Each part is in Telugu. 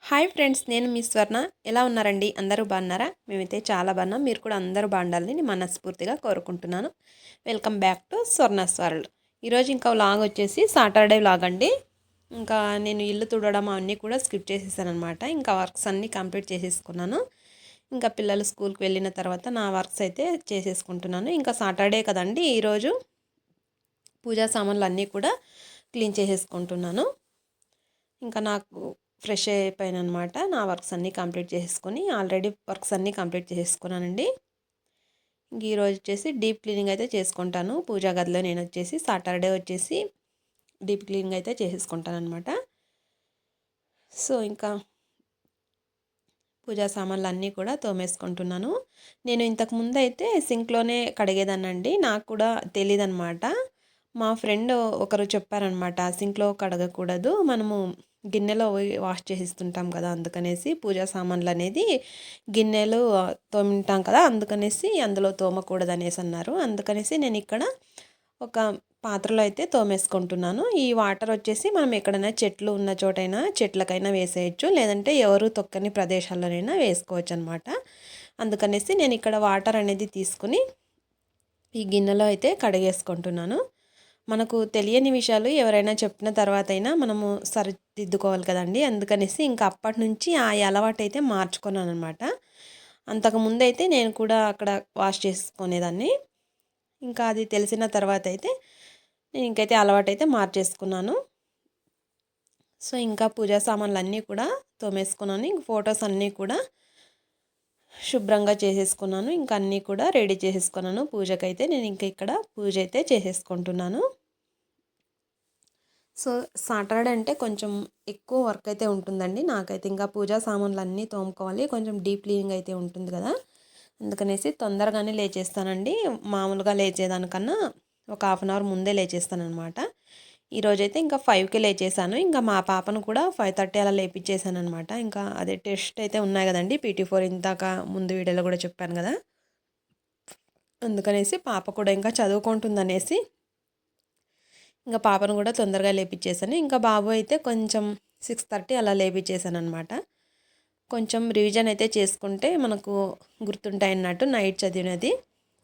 హాయ్ ఫ్రెండ్స్, నేను మీ స్వర్ణ. ఎలా ఉన్నారండి? అందరూ బాగున్నారా? మేమైతే చాలా బాగున్నాం. మీరు కూడా అందరూ బాగుండాలని నేను మనస్ఫూర్తిగా కోరుకుంటున్నాను. Welcome back to Swarna's world. ఈరోజు ఇంకా వ్లాగ్ వచ్చేసి సాటర్డే వ్లాగ్ అండి. ఇంకా నేను ఇల్లు తుడవడం అన్నీ కూడా స్కిప్ చేసేసాను అనమాట. ఇంకా వర్క్స్ అన్నీ కంప్లీట్ చేసేసుకున్నాను. ఇంకా పిల్లలు స్కూల్కి వెళ్ళిన తర్వాత నా వర్క్స్ అయితే చేసేసుకుంటున్నాను. ఇంకా సాటర్డే కదండి, ఈరోజు పూజా సామాన్లు అన్నీ కూడా క్లీన్ చేసేసుకుంటున్నాను. ఇంకా నాకు ఫ్రెష్ అయిపోయాను అనమాట. నా వర్క్స్ అన్నీ కంప్లీట్ చేసుకొని ఆల్రెడీ వర్క్స్ అన్నీ కంప్లీట్ చేసుకున్నానండి. ఇంక ఈరోజు వచ్చేసి డీప్ క్లీనింగ్ అయితే చేసుకుంటాను. పూజా గదిలో నేను వచ్చేసి సాటర్డే వచ్చేసి డీప్ క్లీనింగ్ అయితే చేసేసుకుంటాను అనమాట. సో ఇంకా పూజా సామాన్లు అన్నీ కూడా తోమేసుకుంటున్నాను. నేను ఇంతకుముందు అయితే సింక్లోనే కడిగేదానండి. నాకు కూడా తెలియదన్నమాట. మా ఫ్రెండ్ ఒకరు చెప్పారనమాట, సింక్లో కడగకూడదు, మనము గిన్నెలో వాష్ చేసిస్తుంటాం కదా, అందుకనేసి పూజా సామాన్లు అనేది గిన్నెలు తోమింటాం కదా, అందుకనేసి అందులో తోమకూడదు అనేసి అన్నారు. అందుకనేసి నేను ఇక్కడ ఒక పాత్రలో అయితే తోమేసుకుంటున్నాను. ఈ వాటర్ వచ్చేసి మనం ఎక్కడైనా చెట్లు ఉన్న చోటైనా చెట్లకైనా వేసేయచ్చు, లేదంటే ఎవరు తొక్కని ప్రదేశాల్లోనైనా వేసుకోవచ్చు అనమాట. అందుకనేసి నేను ఇక్కడ వాటర్ అనేది తీసుకుని ఈ గిన్నెలో అయితే కడిగేసుకుంటున్నాను. మనకు తెలియని విషయాలు ఎవరైనా చెప్పిన తర్వాత అయినా మనము సరిదిద్దుకోవాలి కదండి. అందుకనేసి ఇంకా అప్పటి నుంచి ఆ అలవాటు అయితే మార్చుకున్నాను అనమాట. అంతకుముందు అయితే నేను కూడా అక్కడ వాష్ చేసుకునేదాన్ని. ఇంకా అది తెలిసిన తర్వాత అయితే నేను ఇంకైతే అలవాటు అయితే మార్చేసుకున్నాను. సో ఇంకా పూజా సామాన్లు అన్నీ కూడా తోమేసుకున్నాను. ఇంక ఫొటోస్ అన్నీ కూడా శుభ్రంగా చేసేసుకున్నాను. ఇంకా అన్నీ కూడా రెడీ చేసేసుకున్నాను. పూజకైతే నేను ఇంకా ఇక్కడ పూజ అయితే చేసేసుకుంటున్నాను. సో సాటర్డే అంటే కొంచెం ఎక్కువ వర్క్ అయితే ఉంటుందండి నాకైతే. ఇంకా పూజా సామాన్లు అన్నీ తోముకోవాలి, కొంచెం డీప్ క్లీనింగ్ అయితే ఉంటుంది కదా, అందుకనేసి తొందరగానే లేచేస్తానండి. మామూలుగా లేచేదానికన్నా ఒక హాఫ్ అన్ అవర్ ముందే లేచేస్తానమాట. ఈరోజైతే ఇంకా 5కి లేచేసాను. ఇంకా మా పాపను కూడా 5:30 అలా లేపించేసాను అనమాట. ఇంకా అదే టెస్ట్ అయితే ఉన్నాయి కదండి, PT4 ఇందాక ముందు వీడియోలో కూడా చెప్పాను కదా, అందుకనేసి పాప కూడా ఇంకా చదువుకుంటుందనేసి ఇంకా పాపను కూడా తొందరగా లేపించేసాను. ఇంకా బాబు అయితే కొంచెం 6:30 అలా లేపించేసాను అనమాట. కొంచెం రివిజన్ అయితే చేసుకుంటే మనకు గుర్తుంటాయి అన్నట్టు నైట్ చదివినది.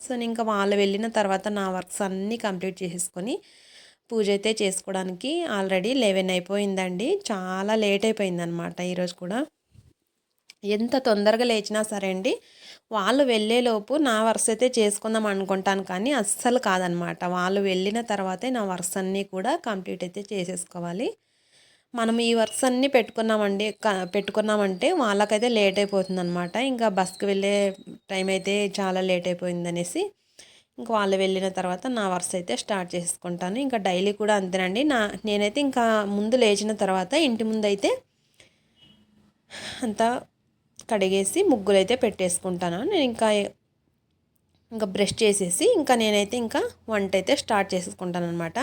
సో ఇంకా వాళ్ళు వెళ్ళిన తర్వాత నా వర్క్స్ అన్నీ కంప్లీట్ చేసేసుకొని పూజ అయితే చేసుకోవడానికి ఆల్రెడీ 11 అయిపోయిందండి. చాలా లేట్ అయిపోయిందనమాట ఈరోజు కూడా. ఎంత తొందరగా లేచినా సరే అండి, వాళ్ళు వెళ్ళేలోపు నా వర్క్స్ అయితే చేసుకుందాం అనుకుంటాను, కానీ అస్సలు కాదనమాట. వాళ్ళు వెళ్ళిన తర్వాతే నా వర్క్స్ అన్నీ కూడా కంప్లీట్ అయితే చేసేసుకోవాలి. మనం ఈ వర్క్స్ అన్నీ పెట్టుకున్నామంటే వాళ్ళకైతే లేట్ అయిపోతుంది అనమాట. ఇంకా బస్కి వెళ్ళే టైం అయితే చాలా లేట్ అయిపోయిందనేసి ఇంకా వాళ్ళు వెళ్ళిన తర్వాత నా వర్క్స్ అయితే స్టార్ట్ చేసుకుంటాను. ఇంకా డైలీ కూడా అంతేనండి. నేనైతే ఇంకా ముందు లేచిన తర్వాత ఇంటి ముందు అయితే అంతా కడిగేసి ముగ్గులు అయితే పెట్టేసుకుంటాను. నేను ఇంకా బ్రష్ చేసేసి ఇంకా నేనైతే ఇంకా వంట అయితే స్టార్ట్ చేసుకుంటాను అనమాట.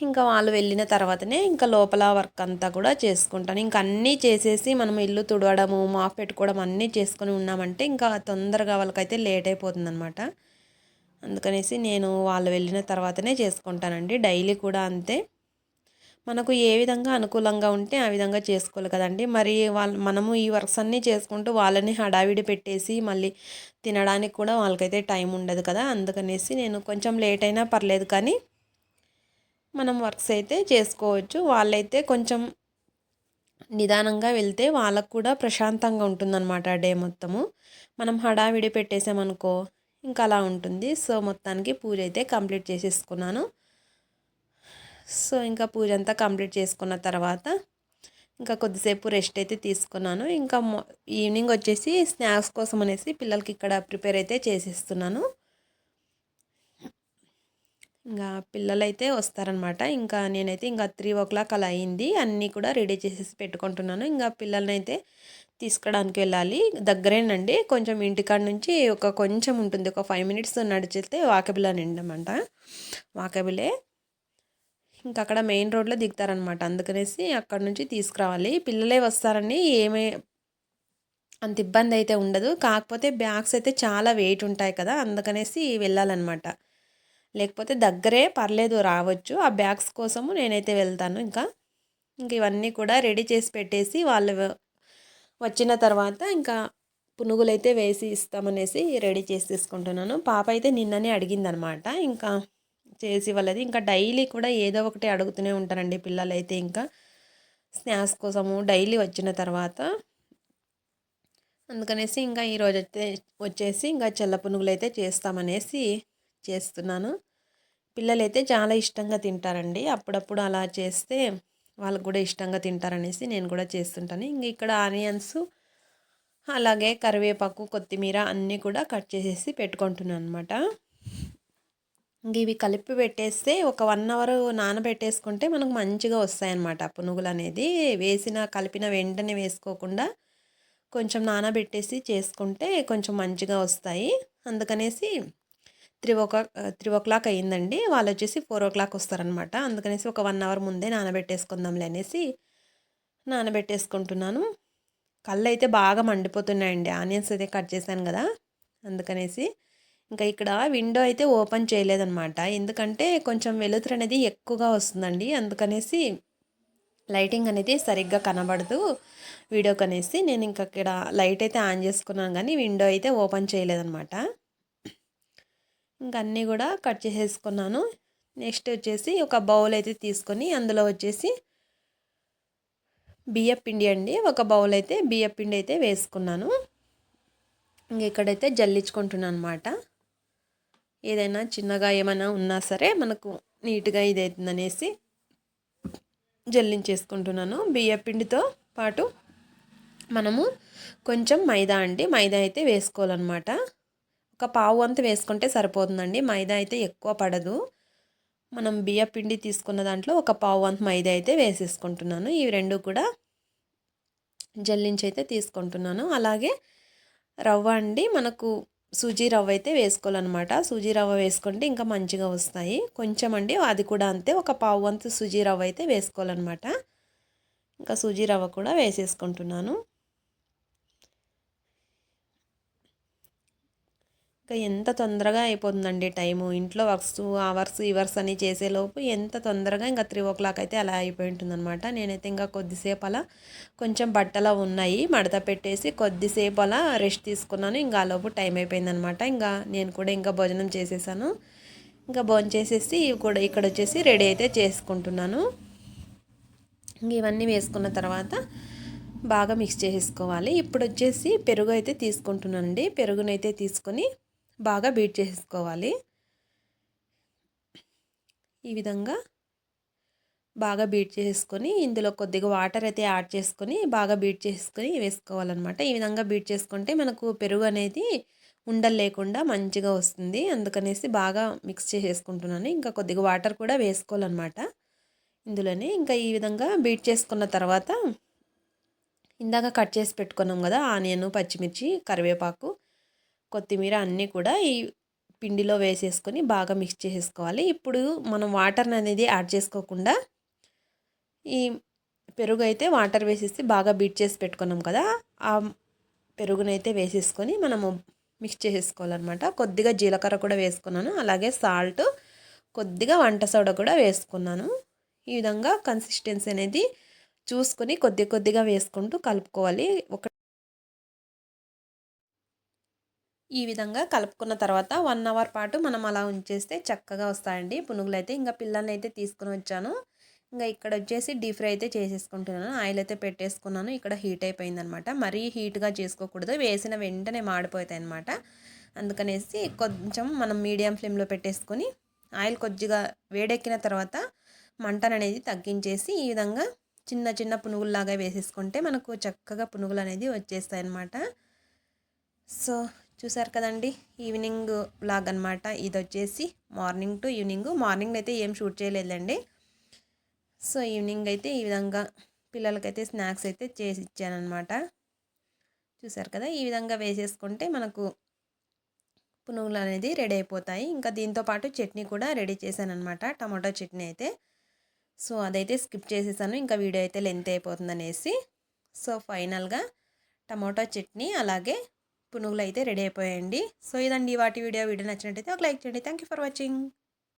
ఇంకా వాళ్ళు వెళ్ళిన తర్వాతనే ఇంకా లోపల వర్క్ అంతా కూడా చేసుకుంటాను. ఇంకా అన్నీ చేసేసి మనం ఇల్లు తుడవడము, మాప్ పెట్టుకోవడం అన్నీ చేసుకొని ఉన్నామంటే ఇంకా తొందరగా వాళ్ళకైతే లేట్ అయిపోతుంది అనమాట. అందుకనేసి నేను వాళ్ళు వెళ్ళిన తర్వాతనే చేసుకుంటానండి. డైలీ కూడా అంతే. మనకు ఏ విధంగా అనుకూలంగా ఉంటే ఆ విధంగా చేసుకోవాలి కదండి. మరి మనము ఈ వర్క్స్ అన్నీ చేసుకుంటూ వాళ్ళని హడావిడి పెట్టేసి మళ్ళీ తినడానికి కూడా వాళ్ళకైతే టైం ఉండదు కదా. అందుకనేసి నేను కొంచెం లేట్ అయినా పర్లేదు కానీ మనం వర్క్స్ అయితే చేసుకోవచ్చు. వాళ్ళైతే కొంచెం నిదానంగా వెళ్తే వాళ్ళకు కూడా ప్రశాంతంగా ఉంటుందన్నమాట డే మొత్తము. మనం హడావిడి పెట్టేసామనుకో ఇంకా అలా ఉంటుంది. సో మొత్తానికి పూజ అయితే కంప్లీట్ చేసేసుకున్నాను. సో ఇంకా పూజ అంతా కంప్లీట్ చేసుకున్న తర్వాత ఇంకా కొద్దిసేపు రెస్ట్ అయితే తీసుకున్నాను. ఇంకా ఈవినింగ్ వచ్చేసి స్నాక్స్ కోసం అనేసి పిల్లలకి ఇక్కడ ప్రిపేర్ అయితే చేసేస్తున్నాను. ఇంకా పిల్లలైతే వస్తారనమాట. ఇంకా నేనైతే ఇంకా 3 o'clock అలా అయింది. అన్నీ కూడా రెడీ చేసేసి పెట్టుకుంటున్నాను. ఇంకా పిల్లల్ని అయితే తీసుకురావడానికి వెళ్ళాలి. దగ్గరేనండి, కొంచెం ఇంటికాడ నుంచి కొంచెం ఉంటుంది, ఒక 5 minutes నడిచితే వాకబిల్ అని అనమాట. వాకబిలే ఇంకా అక్కడ మెయిన్ రోడ్లో దిగుతారనమాట. అందుకనేసి అక్కడ నుంచి తీసుకురావాలి. పిల్లలే వస్తారని అంత ఇబ్బంది అయితే ఉండదు. కాకపోతే బ్యాగ్స్ అయితే చాలా వెయిట్ ఉంటాయి కదా, అందుకనేసి వెళ్ళాలన్నమాట. లేకపోతే దగ్గరే పర్లేదు, రావచ్చు. ఆ బ్యాగ్స్ కోసము నేనైతే వెళ్తాను. ఇంకా ఇంక ఇవన్నీ కూడా రెడీ చేసి పెట్టేసి వాళ్ళు వచ్చిన తర్వాత ఇంకా పునుగులైతే వేసి ఇస్తామనేసి రెడీ చేసి తీసుకుంటున్నాను. పాప అయితే నిన్ననే అడిగిందనమాట. ఇంకా చేసి ఇవ్వలేదు. ఇంకా డైలీ కూడా ఏదో ఒకటి అడుగుతూనే ఉంటారండి పిల్లలైతే. ఇంకా స్నాక్స్ కోసము డైలీ వచ్చిన తర్వాత అందుకనేసి ఇంకా ఈరోజు వచ్చేసి ఇంకా చెల్ల పునుగులు అయితే చేస్తామనేసి చేస్తున్నాను. పిల్లలైతే చాలా ఇష్టంగా తింటారండి. అప్పుడప్పుడు అలా చేస్తే వాళ్ళకు కూడా ఇష్టంగా తింటారనేసి నేను కూడా చేస్తుంటాను. ఇంక ఇక్కడ ఆనియన్స్ అలాగే కరివేపాకు కొత్తిమీర అన్నీ కూడా కట్ చేసేసి పెట్టుకుంటున్నాను అనమాట. ఇంక ఇవి కలిపి పెట్టేస్తే ఒక 1 అవర్ నానబెట్టేసుకుంటే మనకు మంచిగా వస్తాయన్నమాట పునుగులు అనేది. కలిపిన వెంటనే వేసుకోకుండా కొంచెం నానబెట్టేసి చేసుకుంటే కొంచెం మంచిగా వస్తాయి. అందుకనేసి 3 o'clock అయ్యిందండి. వాళ్ళు వచ్చేసి 4 o'clock వస్తారనమాట. అందుకనేసి ఒక 1 అవర్ ముందే నానబెట్టేసుకుందాంలే అనేసి నానబెట్టేసుకుంటున్నాను. కళ్ళు అయితే బాగా మండిపోతున్నాయండి. ఆనియన్స్ అయితే కట్ చేశాను కదా, అందుకనేసి ఇంకా ఇక్కడ విండో అయితే ఓపెన్ చేయలేదన్నమాట. ఎందుకంటే కొంచెం వెలుతురు అనేది ఎక్కువగా వస్తుందండి. అందుకనేసి లైటింగ్ అనేది సరిగ్గా కనబడదు వీడియోకి అనేసి నేను ఇంకా ఇక్కడ లైట్ అయితే ఆన్ చేసుకున్నాను కానీ విండో అయితే ఓపెన్ చేయలేదన్నమాట. ఇంక అన్నీ కూడా కట్ చేసేసుకున్నాను. నెక్స్ట్ వచ్చేసి ఒక బౌల్ అయితే తీసుకొని అందులో వచ్చేసి బియ్యపిండి అండి, ఒక బౌల్ అయితే బియ్యపిండి అయితే వేసుకున్నాను. ఇంక ఇక్కడైతే జల్లించుకుంటున్నాను అనమాట. ఏదైనా చిన్నగా ఏమైనా ఉన్నా సరే మనకు నీట్గా ఇది అవుతుందనేసి జల్లించేసుకుంటున్నాను. బియ్యపిండితో పాటు మనము కొంచెం మైదా అండి, మైదా అయితే వేసుకోవాలన్నమాట. ఒక పావు వంతు వేసుకుంటే సరిపోతుందండి. మైదా అయితే ఎక్కువ పడదు. మనం బియ్యపిండి తీసుకున్న దాంట్లో ఒక పావు వంతు మైదా అయితే వేసేసుకుంటున్నాను. ఇవి రెండు కూడా జల్లించి అయితే తీసుకుంటున్నాను. అలాగే రవ్వ అండి, మనకు సూజీ రవ్వ అయితే వేసుకోవాలన్నమాట. సూజీ రవ్వ వేసుకుంటే ఇంకా మంచిగా వస్తాయి. కొంచెం అండి, అది కూడా అంతే, ఒక పావు వంతు సూజీ రవ్వ అయితే వేసుకోవాలన్నమాట. ఇంకా సూజీ రవ్వ కూడా వేసేసుకుంటున్నాను. ఇంకా ఎంత తొందరగా అయిపోతుందండి టైము. ఇంట్లో అవర్స్ ఇవర్స్ అని చేసేలోపు ఎంత తొందరగా ఇంకా 3 o'clock అయితే అలా అయిపోయి ఉంటుందన్నమాట. నేనైతే ఇంకా కొద్దిసేపు అలా కొంచెం బట్టలు ఉన్నాయి మడత పెట్టేసి కొద్దిసేపు అలా రెస్ట్ తీసుకున్నాను. ఇంకా ఆలోపు టైం అయిపోయిందనమాట. ఇంకా నేను కూడా ఇంకా భోజనం చేసేసాను. ఇంకా భోజనం చేసేసి కూడా ఇక్కడ వచ్చేసి రెడీ అయితే చేసుకుంటున్నాను. ఇంక ఇవన్నీ వేసుకున్న తర్వాత బాగా మిక్స్ చేసుకోవాలి. ఇప్పుడు వచ్చేసి పెరుగు అయితే తీసుకుంటున్నానండి. పెరుగునైతే తీసుకొని బాగా బీట్ చేసుకోవాలి. ఈ విధంగా బాగా బీట్ చేసుకొని ఇందులో కొద్దిగా వాటర్ అయితే యాడ్ చేసుకొని బాగా బీట్ చేసుకొని వేసుకోవాలన్నమాట. ఈ విధంగా బీట్ చేసుకుంటే మనకు పెరుగు అనేది ఉండలు లేకుండా మంచిగా వస్తుంది. అందుకనేసి బాగా మిక్స్ చేసేసుకుంటున్నాను. ఇంకా కొద్దిగా వాటర్ కూడా వేసుకోవాలన్నమాట ఇందులోనే. ఇంకా ఈ విధంగా బీట్ చేసుకున్న తర్వాత ఇందాక కట్ చేసి పెట్టుకున్నాం కదా ఆనియన్, పచ్చిమిర్చి, కరివేపాకు, కొత్తిమీర అన్నీ కూడా ఈ పిండిలో వేసేసుకొని బాగా మిక్స్ చేసేసుకోవాలి. ఇప్పుడు మనం వాటర్ అనేది యాడ్ చేసుకోకుండా ఈ పెరుగు అయితే వాటర్ వేసేసి బాగా బీట్ చేసి పెట్టుకున్నాం కదా, ఆ పెరుగునైతే వేసేసుకొని మనము మిక్స్ చేసేసుకోవాలన్నమాట. కొద్దిగా జీలకర్ర కూడా వేసుకున్నాను. అలాగే సాల్ట్, కొద్దిగా వంట సోడా కూడా వేసుకున్నాను. ఈ విధంగా కన్సిస్టెన్సీ అనేది చూసుకొని కొద్దిగా వేసుకుంటూ కలుపుకోవాలి. ఈ విధంగా కలుపుకున్న తర్వాత 1 అవర్ పాటు మనం అలా ఉంచేస్తే చక్కగా వస్తాయండి పునుగులు అయితే. ఇంకా పిల్లల్ని అయితే తీసుకుని వచ్చాను. ఇంకా ఇక్కడ వచ్చేసి డీప్ ఫ్రై అయితే చేసేసుకుంటున్నాను. ఆయిల్ అయితే పెట్టేసుకున్నాను. ఇక్కడ హీట్ అయిపోయిందనమాట. మరీ హీట్గా చేసుకోకూడదు, వేసిన వెంటనే మాడిపోతాయి అనమాట. అందుకనేసి కొంచెం మనం మీడియం ఫ్లేమ్లో పెట్టేసుకొని ఆయిల్ కొద్దిగా వేడెక్కిన తర్వాత మంటను అనేది తగ్గించేసి ఈ విధంగా చిన్న చిన్న పునుగుల్లాగా వేసేసుకుంటే మనకు చక్కగా పునుగులు అనేది వచ్చేస్తాయి అన్నమాట. సో చూసారు కదండి, ఈవినింగ్ వ్లాగ్ అనమాట. ఇది వచ్చేసి మార్నింగ్ టు ఈవినింగ్. మార్నింగ్ అయితే ఏం షూట్ చేయలేదండి. సో ఈవినింగ్ అయితే ఈ విధంగా పిల్లలకైతే స్నాక్స్ అయితే చేసి ఇచ్చానమాట. చూసారు కదా, ఈ విధంగా వేసేసుకుంటే మనకు పునుగులు అనేది రెడీ అయిపోతాయి. ఇంకా దీంతో పాటు చట్నీ కూడా రెడీ చేశాను అనమాట, టమాటో చట్నీ అయితే. సో అదైతే స్కిప్ చేసేసాను, ఇంకా వీడియో అయితే లెంత్ అయిపోతుంది అనేసి. సో ఫైనల్గా టమాటో చట్నీ అలాగే పునుగులు అయితే రెడీ అయిపోయాయండి. సో ఇదండి వాటి వీడియో నచ్చినట్టయితే ఒక లైక్ చేయండి. Thank you for watching.